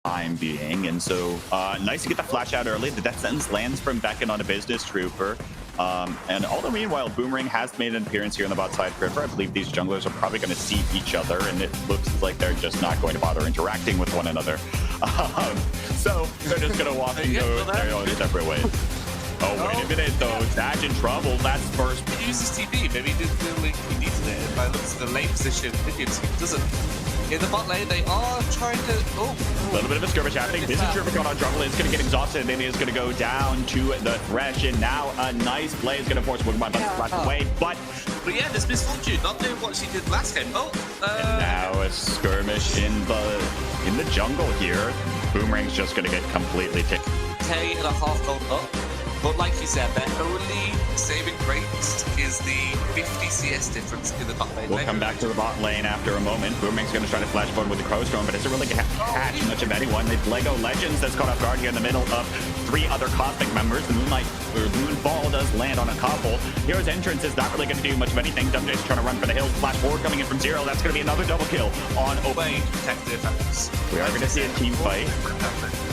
time being. And so nice to get the flash out early. The death sentence lands from Beckon on a business trooper. And although meanwhile, Boomerang has made an appearance here on the bot side river, I believe these junglers are probably going to see each other, and it looks like they're just not going to bother interacting with one another. So they're just going to walk and go their own separate ways. Oh, wait a minute, though. Zach in trouble. That's first. He uses TP. Maybe he didn't feel like he needed it. By looks at the lane position, Minions, he doesn't. In the bot lane, they are trying to. Oh, a little bit of a skirmish happening. This is Trooper going on jungle. It's going to get exhausted, and then he's going to go down to the Thresh. And now a nice play is going to force Woodbine to flash away. But yeah, this misfortune, not doing what she did last game. Oh, and now a skirmish in the jungle here. Boomerang's just going to get completely ticked. 10.5 gold up. But like you said, their only saving grace is the 50 CS difference in the bot lane. We'll come back to the bot lane after a moment. Boomerang's going to try to flash forward with the Crow Storm, but it's really going to catch much of anyone. The Lego Legends that's caught off guard here in the middle of 3 other Cosmic members. The Moonfall does land on a couple. Hero's entrance is not really going to do much of anything. WJ's trying to run for the hills. Flash forward coming in from Zero. That's going to be another double kill on Obey. We are going to see a team fight.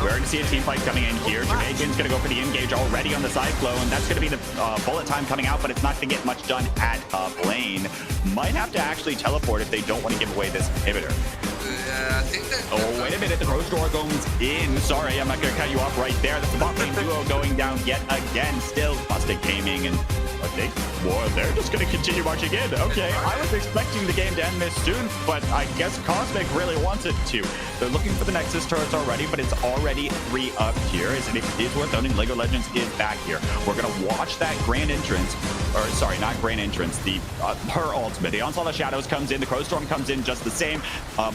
We're going to see a team fight coming in here. Jamaican's going to go for the engage already on the Cyclone, and that's going to be the bullet time coming out, but it's not going to get much done at lane. Might have to actually teleport if they don't want to give away this inhibitor. I think that. Oh, wait a minute. The Crow Storm goes in. Sorry, I'm not going to cut you off right there. That's the bot lane duo going down yet again. Still, Bustic Gaming and they're just going to continue marching in. Okay, I was expecting the game to end this soon, but I guess Cosmic really wants it to. They're looking for the Nexus turrets already, but it's already 3 up here. It is worth noting Lego Legends is back here. We're going to watch that grand entrance, or sorry, not grand entrance, the her ultimate. The Onslaught of Shadows comes in, the Crow Storm comes in just the same.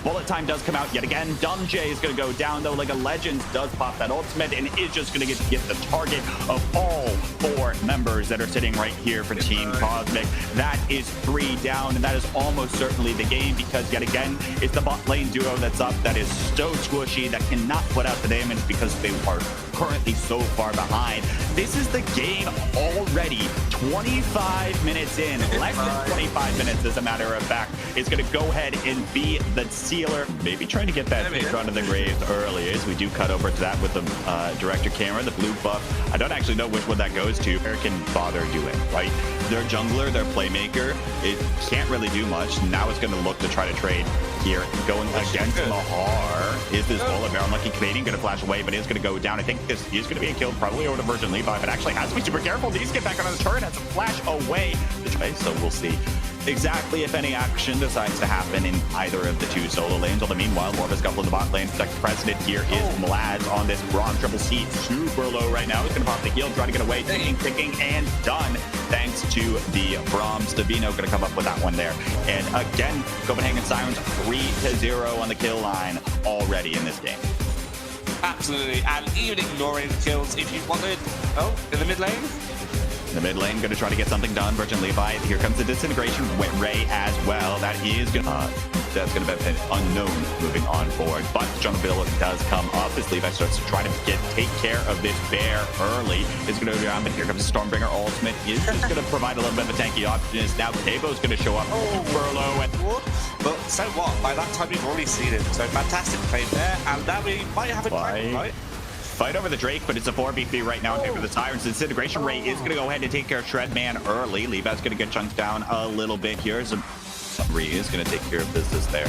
Bullet time does come out yet again. Dunjay is going to go down, though. Lego Legends does pop that ultimate and is just going to get the target of all 4 members that are sitting right here for Team Cosmic. That is 3 down, and that is almost certainly the game, because yet again, it's the bot lane duo that's up that is so squishy that cannot put out the damage because they are currently so far behind. This is the game already 25 minutes in, less than 25 minutes as a matter of fact. It's going to go ahead and be the sealer, maybe trying to get that pick onto the grave early, as we do cut over to that with the director camera, the blue buff. I don't actually know which one that goes to. Where can bother doing, right? Their jungler, their playmaker, it can't really do much. Now it's going to look to try to trade here. Going against Mahar is this Bullet Bear. Unlucky Canadian going to flash away, but is going to go down. I think this is going to be a kill probably over to Virgin Levi, but actually has to be super careful. Needs to get back on the turret, has to flash away. So we'll see exactly if any action decides to happen in either of the 2 solo lanes. Although meanwhile, more of a scuffle in the bot lane. Protect President here is Mlaz on this Braum triple C. Super low right now. He's going to pop the heal, trying to get away. Ticking, and done. Thanks to the Braum. Stabino going to come up with that one there. And again, Copenhagen Sirens 3-0 on the kill line already in this game. Absolutely, and even ignoring kills, if you wanted. Oh, in the mid lane. In the mid lane, going to try to get something done. Virgin Levi. Here comes the Disintegration Ray as well. That is going to be unknown moving on forward. But Jungle Bill does come up as Levi starts to try to take care of this bear early. It's going to go down, but here comes the Stormbringer ultimate. Is just going to provide a little bit of a tanky option. Now Cabo's going to show up. Furlough and but so what? By that time we've already seen it. So fantastic play there, and now we might have a fight over the Drake, but it's a 4v3 right now in favor of the Sirens. Disintegration Ray is going to go ahead and take care of Shredman early. Levi's going to get chunked down a little bit here. Ray is going to take care of business there.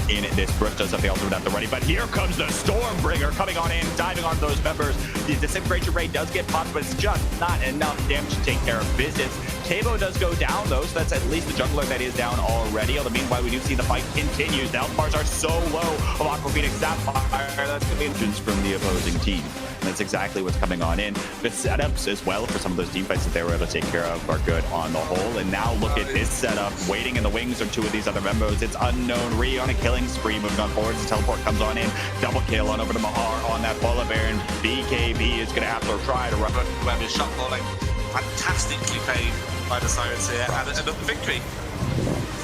In this, Brooke does have the ultimate at the ready, but here comes the Stormbringer coming on in, diving on those members. The Disintegration Ray does get popped, but it's just not enough damage to take care of business. Cabo does go down, though, so that's at least the jungler that is down already. Although, meanwhile, we do see the fight continues. The health bars are so low of Aqua Phoenix Sapphire. That's going to be engines from the opposing team. And that's exactly what's coming on in. The setups as well for some of those team fights that they were able to take care of are good on the whole. And now look at this setup. Waiting in the wings are 2 of these other members. It's Unknown Ree on a killing spree moving on forward. The teleport comes on in. Double kill on over to Mahar on that Polar Bear. And BKB is going to have to try to run. Whoever his shot calling. Fantastically played by the Sirens here. And another victory.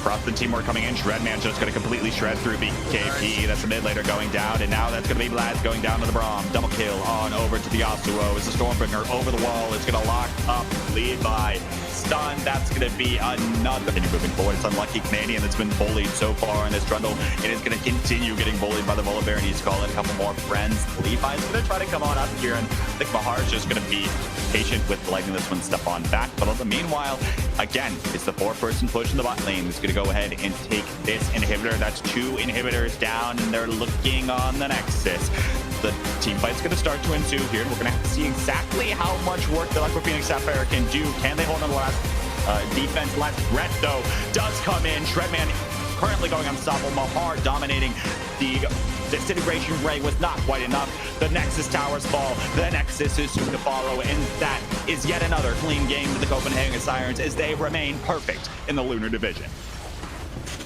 across the team. We're coming in. Shredman just going to completely shred through BKP. That's the mid laner going down, and now that's going to be Blaz going down to the Braum. Double kill on over to the Yasuo. It's the Stormbringer over the wall. It's going to lock up Levi. Stun. That's going to be another. And moving forward, it's unlucky Canadian that's been bullied so far in this Trundle. It is going to continue getting bullied by the Volibear. He's calling a couple more friends. Levi's going to try to come on up here, and I think Mahar's just going to be patient with letting this one step on back. But in the meanwhile, again, it's the 4-person push in the bot lane. It's going to go ahead and take this inhibitor. That's 2 inhibitors down, and they're looking on the Nexus. The team fight's going to start to ensue here, and we're going to have to see exactly how much work the Aqua Phoenix Sapphire can do. Can they hold on the last defense? Last threat, though, does come in. Shredman currently going unstoppable. Mahar dominating. The disintegration ray was not quite enough. The Nexus towers fall. The Nexus is soon to follow, and that is yet another clean game to the Copenhagen Sirens as they remain perfect in the Lunar division.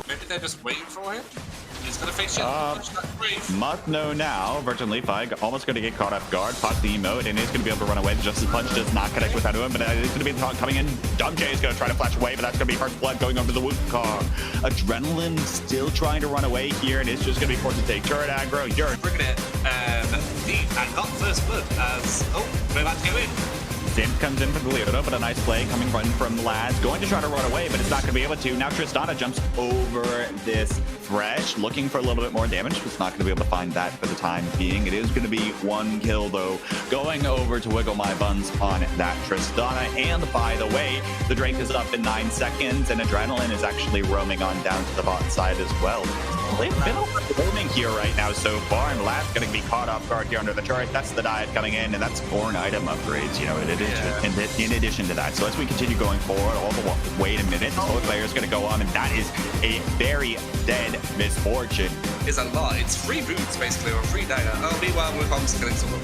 Maybe they're just waiting for him. He's gonna face you. Must know now. Virgin Levi almost going to get caught off guard. Pops the emote and is going to be able to run away. The Justice Punch does not connect with anyone, but it's going to be the taunt coming in. Dumb J is going to try to flash away, but that's going to be First Blood going over to the Wukong. Adrenaline still trying to run away here, and it's just going to be forced to take turret aggro. You're bringing it deep and got First Blood as we're about to go in. Sim comes in from the Leoto, but a nice play coming from Lads. Going to try to run away, but it's not going to be able to. Now Tristana jumps over this Thresh, looking for a little bit more damage. It's not going to be able to find that for the time being. It is going to be 1 kill, though, going over to Wiggle My Buns on that Tristana. And by the way, the Drake is up in 9 seconds, and Adrenaline is actually roaming on down to the bot side as well. They've been overwhelming here right now so far, and Lad's going to be caught off guard here under the turret. That's the diet coming in, and that's Born item upgrades, you know, in addition to that. So as we continue going forward, wait a minute, the Soul Player is going to go on, and that is a very dead misfortune. It's a lot. It's 3 boots, basically, or 3 data. Oh, meanwhile, Wukong's killing someone.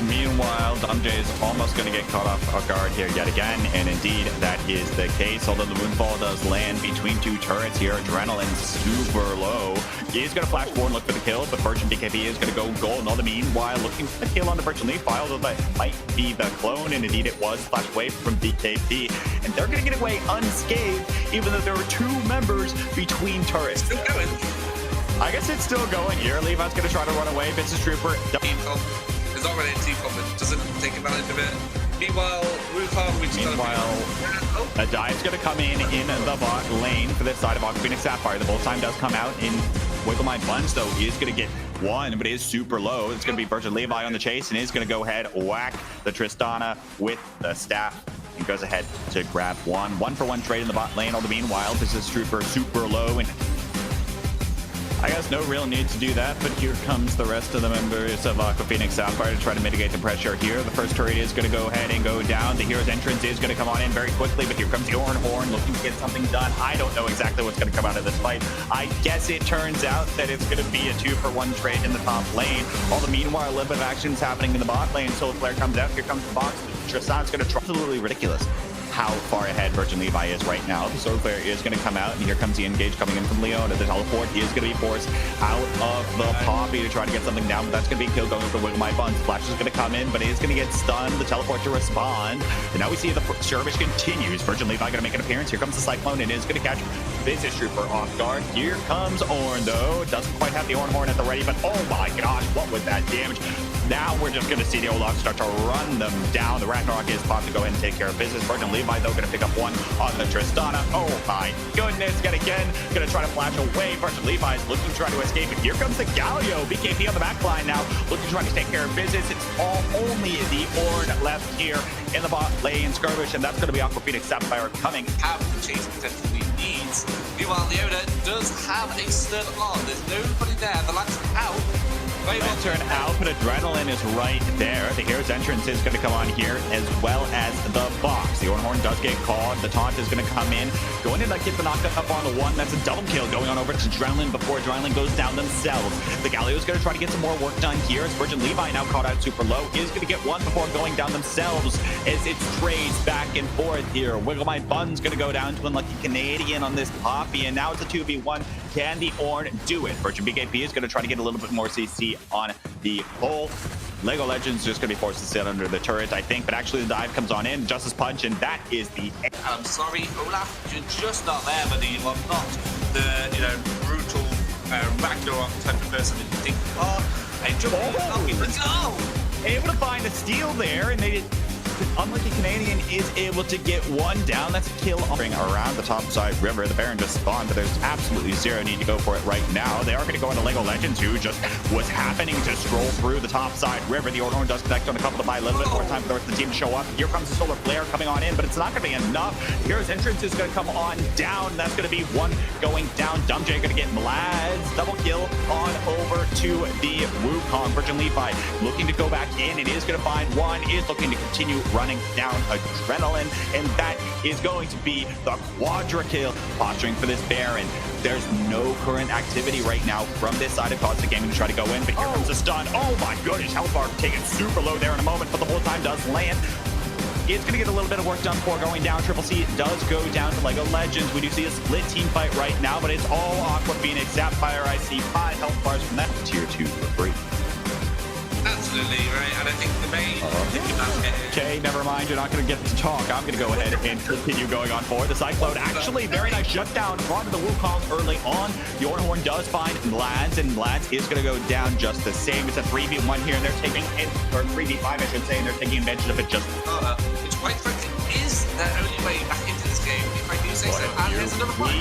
Meanwhile, Dumjay is almost going to get caught off guard here yet again, and indeed that is the case. Although the Moonfall does land between 2 turrets here, Adrenaline super low. He's going to flash forward and look for the kill, but Virgin BKB is going to go gold. And all the meanwhile, looking for the kill on the Virgin Leaf, although that might be the clone, and indeed it was flash away from BKB, and they're going to get away unscathed, even though there were 2 members between turrets. Still going. I guess it's still going here. Levi's going to try to run away. Business Trooper. There's already a team combat, doesn't take advantage of it. Meanwhile, Wukong, which is a dive's going to come in the bot lane for this side of Aqua Phoenix Sapphire. The bolt time does come out in Wiggle My Buns, though. He is going to get 1, but it is super low. It's going to be Virgin Levi on the chase, and is going to go ahead, whack the Tristana with the staff. He goes ahead to grab 1. 1-for-1 trade in the bot lane. All the meanwhile, Business Trooper super low, and I guess no real need to do that, but here comes the rest of the members of Aqua Phoenix Sapphire to try to mitigate the pressure here. The first turret is going to go ahead and go down. The hero's entrance is going to come on in very quickly, but here comes the Horn looking to get something done. I don't know exactly what's going to come out of this fight. I guess it turns out that it's going to be a 2-for-1 trade in the top lane. All the meanwhile, a little bit of action is happening in the bot lane. Solar Flare comes out. Here comes the box. Tristan's going to try. Absolutely ridiculous how far ahead Virgin Levi is right now. The Solar Flare is going to come out, and here comes the engage coming in from Leon. The teleport, he is going to be forced out of the Poppy to try to get something down, but that's going to be a kill going for Wiggle My Buns. Flash is going to come in, but it is going to get stunned. The teleport to respond, and now we see the skirmish continues. Virgin Levi going to make an appearance. Here comes the Cyclone, and is going to catch Business Trooper off guard. Here comes Ornn, though. Doesn't quite have the Horn at the ready, but oh my gosh, what was that damage? Now we're just going to see the Olaf start to run them down. The Ragnarok is popped to go ahead and take care of business. Virgin Levi, though, going to pick up 1 on the Tristana. Oh my goodness, yet again, going to try to flash away. Virgin Levi is looking to try to escape, and here comes the Galio. BKP on the back line now, looking to try to take care of business. It's only the Ornn left here in the bot lane skirmish, and that's going to be Aqua Phoenix Sapphire coming out the chase potentially needs. Meanwhile, Leona does have a stun on. There's nobody there. The lights are out. Lantern out, but Adrenaline is right there. The hero's entrance is going to come on here, as well as the box. The Horn does get caught. The taunt is going to come in. Going to get the knock-up on the 1. That's a double kill going on over to Adrenaline before Adrenaline goes down themselves. The Galio is going to try to get some more work done here, as Virgin Levi now caught out super low. Is going to get 1 before going down themselves, as it trades back and forth here. Wiggle My Bun's going to go down to Unlucky Canadian on this Poppy, and now it's a 2v1. Can the Ornn do it? Virgin BKP is going to try to get a little bit more CC on the pole. Lego Legends just going to be forced to sit under the turret, I think. But actually, the dive comes on in. Justice Punch, and that is the end. I'm sorry, Olaf, you're just not there, buddy. You are not the, brutal Ragnarok type of person that you think you are. Able to find a steal there, and they Unlucky Canadian is able to get one down. That's a kill around the topside river. The Baron just spawned, but there's absolutely zero need to go for it right now. They are going to go into Lego Legends, who just was happening to scroll through the topside river. The Ornhorn does connect on a couple to buy a little bit more time for the rest of the team to show up. Here comes the Solar Flare coming on in, but it's not going to be enough. Hero's Entrance is going to come on down. That's going to be one going down. Dumjay going to get Mlads. Double kill on over to the Wukong. Virgin Levi looking to go back in. It is going to find one. Is looking to continue running down Adrenaline, and that is going to be the quadra kill. Posturing for this Baron. There's no current activity right now from this side of Caustic Gaming to try to go in, but here comes the stun. Oh my goodness, health bar taken super low there in a moment, but the whole time does land. It's going to get a little bit of work done before going down. Triple C does go down to Lego Legends. We do see a split team fight right now, but it's all Aqua Phoenix. Sapphire, I see 5 health bars from that. Tier 2 for free. Absolutely right, and I think the main thing about okay, never mind, you're not going to get to talk. I'm going to go ahead and continue going on forward. The Cyclone, actually, very nice shutdown onto the Wukong early on. The Ornhorn does find Mlads, and Mlads is going to go down just the same. It's a 3v1 here, and they're taking it, or 3v5, I should say, and they're taking advantage of it just. Which, quite frankly, is their only way back into this game, if I do say so. And here's another point.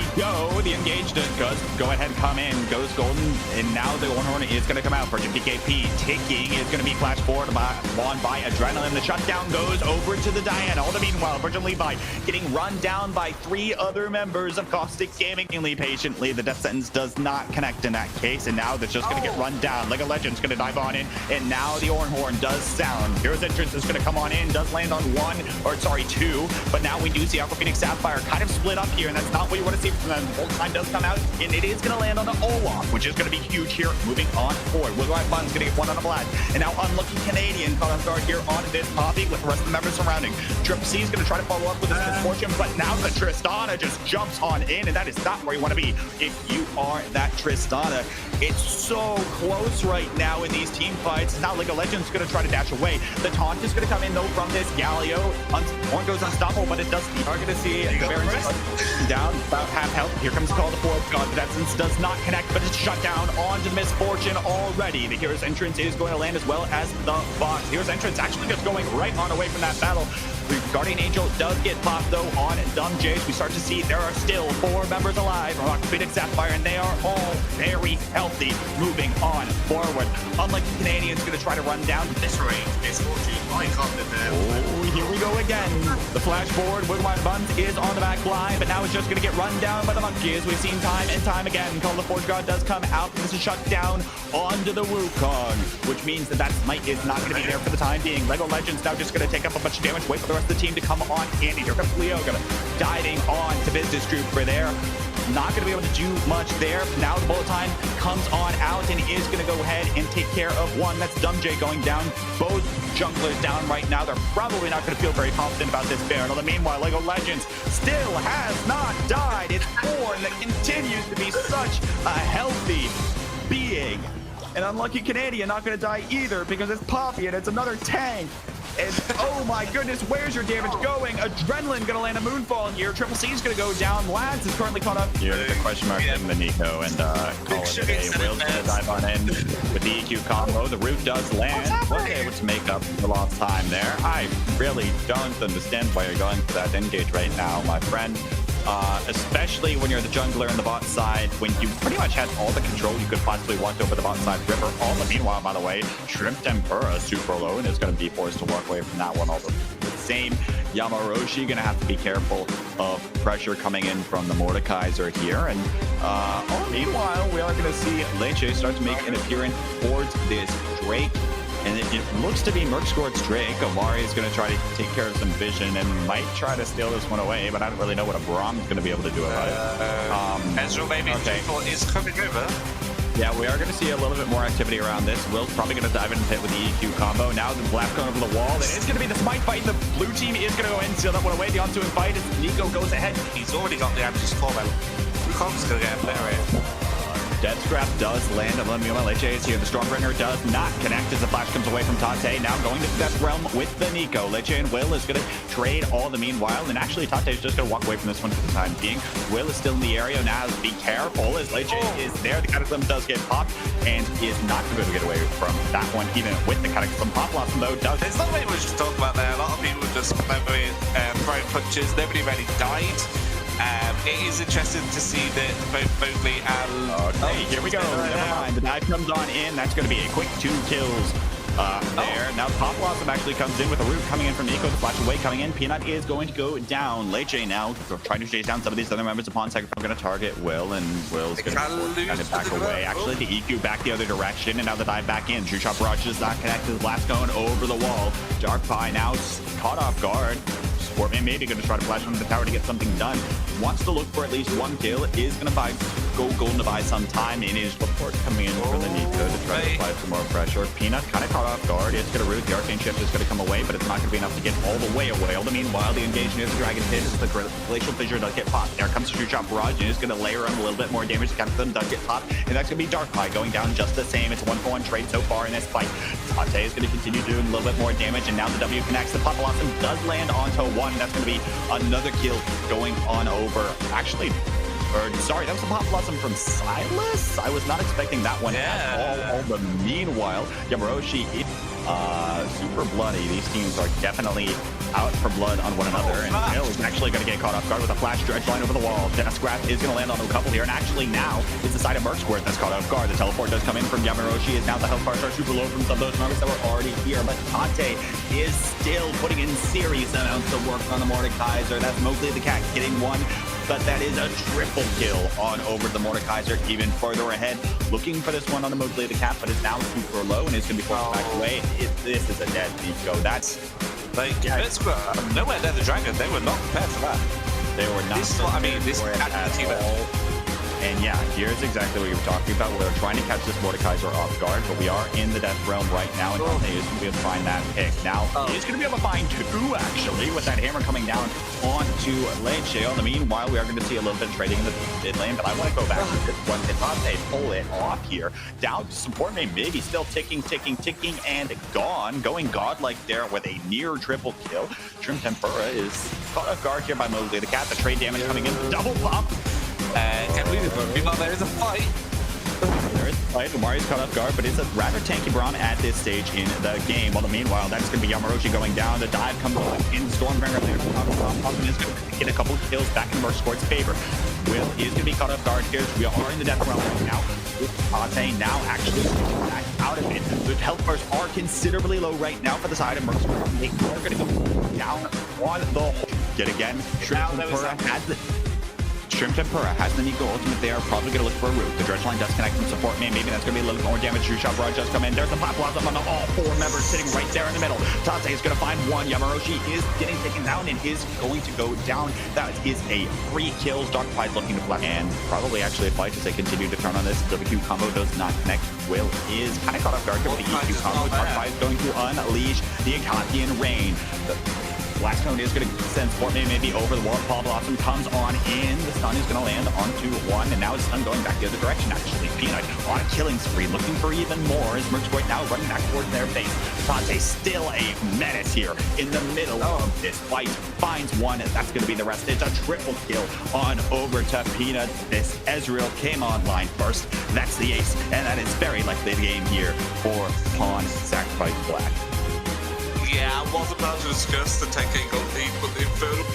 The engaged does go ahead and come in, goes golden, and now the Ornhorn is going to come out for PKP. Ticking is going to be flashed forward by Adrenaline. The shutdown goes over to the Diana. All the meanwhile, Virgin Levi getting run down by 3 other members of Caustic Gaming. Patiently, the death sentence does not connect in that case, and now that's just going to get run down. Lego Legends going to dive on in, and now the Ornhorn does sound. Hero's Entrance is going to come on in, does land on 2, but now we do see Aqua Phoenix Sapphire kind of split up here, and that's not what you want to see from them. Full time does come out, and it is going to land on the Olaf, which is going to be huge here. Moving on forward, Will Ride Fun's going to get one on the Vlad, and now Unlucky Canadian caught off guard here on this Poppy with the rest of the members surrounding. Triple C is going to try to follow up with his misfortune, but now the Tristana just jumps on in, and that is not where you want to be if you are that Tristana. It's so close right now in these team fights. Now League of Legends is going to try to dash away. The taunt is going to come in though from this Galio. Horn goes unstoppable, but it does. You are going to see the Baron down about half health. Here comes the call to forward. God, that essence does not connect, but it's shut down onto the Misfortune already. The Hero's Entrance is going to land as well as the Fox. Hero's Entrance actually just going right on away from that battle. The Guardian Angel does get popped though on Dumb Jace. We start to see there are still 4 members alive from Aqua Phoenix Sapphire, and they are all very healthy. Moving on forward. Unlike the Canadians, going to try to run down this range. Misfortune, I can't live there. Oh, here we go again. The flash forward, Woodwine Buns is on the back line, but now it's just going to get run down by the Monkeys. We've seen time and time again. Call the Forge God does come out. This is shut down onto the Wukong, which means that smite is not going to be there for the time being. Lego Legends now just going to take up a bunch of damage. Wait for the rest of the team to come on in. Here comes Leo, going to diving on to Business Group for there. Not going to be able to do much there. Now the bullet time comes on out and is going to go ahead and take care of one. That's Dumb J going down. Both junglers down right now. They're probably not going to feel very confident about this Baron. Although meanwhile, Lego Legends still has not died. It's Born that continues to be such a healthy being. And Unlucky Canadian not going to die either because it's Poppy and it's another tank. And oh my goodness, where's your damage going? Adrenaline gonna land a Moonfall here. Triple C is gonna go down. Lads is currently caught up. Here with the question mark in the Nico and call it a day. Will's gonna dive on in with the EQ combo. The root does land. Was able to make up the lost time there. I really don't understand why you're going for that engage right now, my friend. Especially when you're the jungler in the bot side, when you pretty much had all the control you could possibly want over the bot side river. All the meanwhile, by the way, Shrimp Tempura super low and is going to be forced to walk away from that one. Although the same Yamaroshi going to have to be careful of pressure coming in from the Mordekaiser here. And meanwhile, we are going to see Leche start to make an appearance towards this Drake. And it looks to be Mercscourt's Drake. Omari is going to try to take care of some vision and might try to steal this one away, but I don't really know what a Brahm's going to be able to do about it. Ezreal maybe is coming over. Yeah, we are going to see a little bit more activity around this. Will's probably going to dive in and hit with the EQ combo. Now the blast going over the wall. And it's going to be the smite fight. The blue team is going to go in and steal that one away. The ongoing fight as Nico goes ahead. He's already got the Amethyst 4 level. Wukong's going to get a player here. Death Scrap does land on Lemmy Leche is here. The Stormbringer does not connect as the flash comes away from Tate. Now going to the Death Realm with the Nico. Leche and Will is going to trade all the meanwhile. And actually, Tate is just going to walk away from this one for the time being. Will is still in the area now. Be careful as Leche is there. The Cataclysm does get popped and is not going to be able to get away from that one, even with the Cataclysm. Pop Blossom, though, does. There's not very much to talk about there. A lot of people just throwing punches. Nobody really died. It is interesting to see that both Mowgli and... Okay, here we go. Never mind. The dive comes on in. That's going to be a quick 2 kills there. Now, Pop Blossom actually comes in with a root coming in from Nico. The flash away coming in. Peanut is going to go down. Leche now trying to chase down some of these other members upon second. I'm going to target Will, and Will's going to kind of back away. Actually, the EQ back the other direction, and now the dive back in. True Shot Barrage does not connect to the blast going over the wall. Dark Pie now caught off guard. Sportman maybe going to try to flash onto the tower to get something done. Wants to look for at least 1 kill. Is going to go golden to buy some time in his report coming in for the Nico to try to apply some more pressure. Peanut kind of caught off guard. It's going to root. The Arcane Shift is going to come away, but it's not going to be enough to get all the way away. All the meanwhile, the engage near the Dragon Pit is the Glacial Fissure does get popped. There comes the True Shot Barrage, and it's going to layer on a little bit more damage. The Cataclysm does get popped, and that's going to be Dark Pie going down just the same. It's a 1-for-1 trade so far in this fight. Tate is going to continue doing a little bit more damage, and now the W connects. The Pop Blossom does land onto 1. That's going to be another kill going on over. Actually, sorry, that was a Pop Blossom from Silas. I was not expecting that one at all. The meanwhile, Yamaroshi is super bloody. These teams are definitely out for blood on one another, and Will is actually going to get caught off guard with a flash dredge line over the wall. Death Scrap is going to land on a couple here, and actually now it's the side of Merc Squirt that's caught off guard. The teleport does come in from Yamaroshi, as now the health bars are super low from some of those members that were already here, but Tate is still putting in serious amounts of work on the Mordekaiser. That's Mowgli the Cat getting 1, but that is a triple kill on over the Mordekaiser, even further ahead. Looking for this one on the Mowgli the Cat, but it's now super low and it's going to be forced back away. This is a dead Nico. That's nowhere near the Dragon. They were not prepared for that. They were not. This is what I mean. This at all. And yeah, here's exactly what you were talking about. We're trying to catch this Mordekaiser off guard, but we are in the Death Realm right now, and Dante is going to be able to find that pick. Now, he's going to be able to find 2, actually, with that hammer coming down onto Leche. In the meanwhile, we are going to see a little bit of trading in the mid lane, but I want to go back to this one. If Dante pull it off here, down to support me, maybe still ticking, and gone. Going godlike there with a near triple kill. Shrimp Tempura is caught off guard here by Mowgli the Cat. The trade damage coming in, double pop. Can't believe it, meanwhile, there is a fight. There is a fight. Omari's caught off guard, but it's a rather tanky Brawn at this stage in the game. While the meanwhile, that's going to be Yamaroshi going down. The dive comes in. Stormbringer later. Is going to get a couple of kills back in Merc Squirt's favor. Will is going to be caught off guard here. We are in the Death Realm right now. Tate now actually back out of it. The health bars are considerably low right now for the side of Merc Squirt. They are going to go down on the hole. Yet again, Shrimp Tempura has the... Shrimp Tempura has the Nico ultimate there. Probably going to look for a root. The dredge line does connect from support man. Maybe that's going to be a little bit more damage. True Shot Barrage does come in. There's the Pop Blossom on all 4 members sitting right there in the middle. Tate is going to find 1. Yamaroshi is getting taken down and is going to go down. That is a 3 kills. Dark Pie looking to flash and probably actually a fight as they continue to turn on this. WQ combo does not connect. Will is kind of caught off guard here with the EQ combo. Dark Pie is going to unleash the Akathian Rain. Blast Cone is going to send Sportman maybe over the wall. Paul Blossom comes on in. The stun is going to land onto 1, and now his stun going back the other direction, actually. Peanut on a killing spree, looking for even more. As Merc Squirt now running back towards their base. Tate still a menace here in the middle of this fight. Finds 1, and that's going to be the rest. It's a triple kill on over to Peanut. This Ezreal came online first. That's the ace, and that is very likely the game here for Pawn Sacrifice Black. Yeah, I was about to discuss the 10k gold lead, but the Infernal